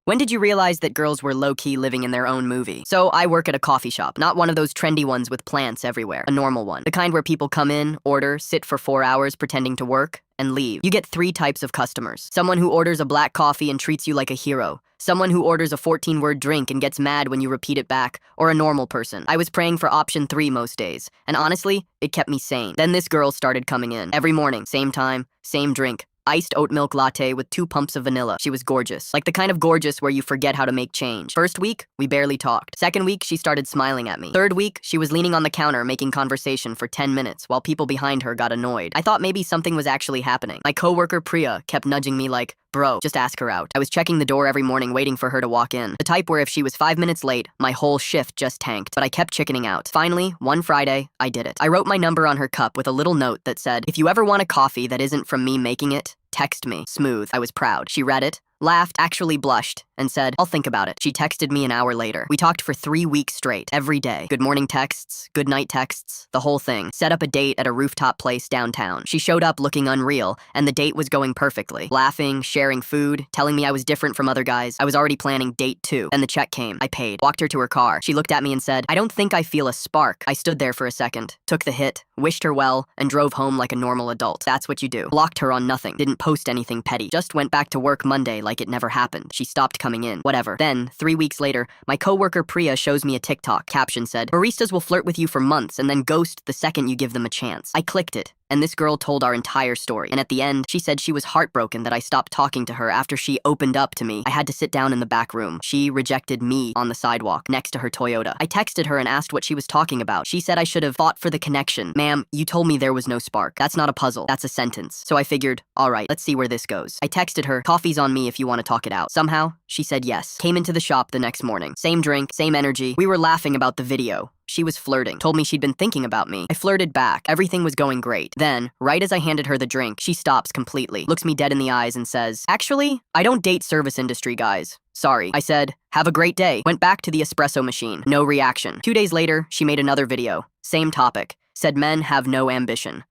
When did you realize that girls were low-key living in their own movie? So I work at a coffee shop, not one of those trendy ones with plants everywhere, a normal one. The kind where people come in, order, sit for 4 hours pretending to work, and leave. You get 3 types of customers. Someone who orders a black coffee and treats you like a hero. Someone who orders a 14-word drink and gets mad when you repeat it back. Or a normal person. I was praying for option 3 most days. And honestly, it kept me sane. Then this girl started coming in. Every morning, same time, same drink. Iced oat milk latte with 2 pumps of vanilla. She was gorgeous. Like the kind of gorgeous where you forget how to make change. First week, we barely talked. Second week, she started smiling at me. Third week, she was leaning on the counter making conversation for 10 minutes while people behind her got annoyed. I thought maybe something was actually happening. My coworker Priya kept nudging me like, bro, just ask her out. I was checking the door every morning waiting for her to walk in. The type where if she was 5 minutes late, my whole shift just tanked. But I kept chickening out. Finally, one Friday, I did it. I wrote my number on her cup with a little note that said, if you ever want a coffee that isn't from me making it, text me. Smooth. I was proud. She read it, laughed, actually blushed, and said, I'll think about it. She texted me an hour later. We talked for 3 weeks straight, every day. Good morning texts, good night texts, the whole thing. Set up a date at a rooftop place downtown. She showed up looking unreal, and the date was going perfectly. Laughing, sharing food, telling me I was different from other guys. I was already planning date 2. Then the check came. I paid. Walked her to her car. She looked at me and said, I don't think I feel a spark. I stood there for a second, took the hit, wished her well, and drove home like a normal adult. That's what you do. Blocked her on nothing. Didn't post anything petty. Just went back to work Monday like it never happened. She stopped coming in. Whatever. Then, 3 weeks later, my coworker Priya shows me a TikTok. Caption said, baristas will flirt with you for months and then ghost the second you give them a chance. I clicked it. And this girl told our entire story. And at the end, she said she was heartbroken that I stopped talking to her after she opened up to me. I had to sit down in the back room. She rejected me on the sidewalk next to her Toyota. I texted her and asked what she was talking about. She said I should have fought for the connection. Ma'am, you told me there was no spark. That's not a puzzle. That's a sentence. So I figured, all right, let's see where this goes. I texted her, coffee's on me if you want to talk it out. Somehow, she said yes. Came into the shop the next morning. Same drink, same energy. We were laughing about the video. She was flirting, told me she'd been thinking about me. I flirted back. Everything was going great. Then, right as I handed her the drink, she stops completely, looks me dead in the eyes and says, actually, I don't date service industry guys. Sorry. I said, have a great day. Went back to the espresso machine. No reaction. 2 days later, she made another video. Same topic. Said men have no ambition.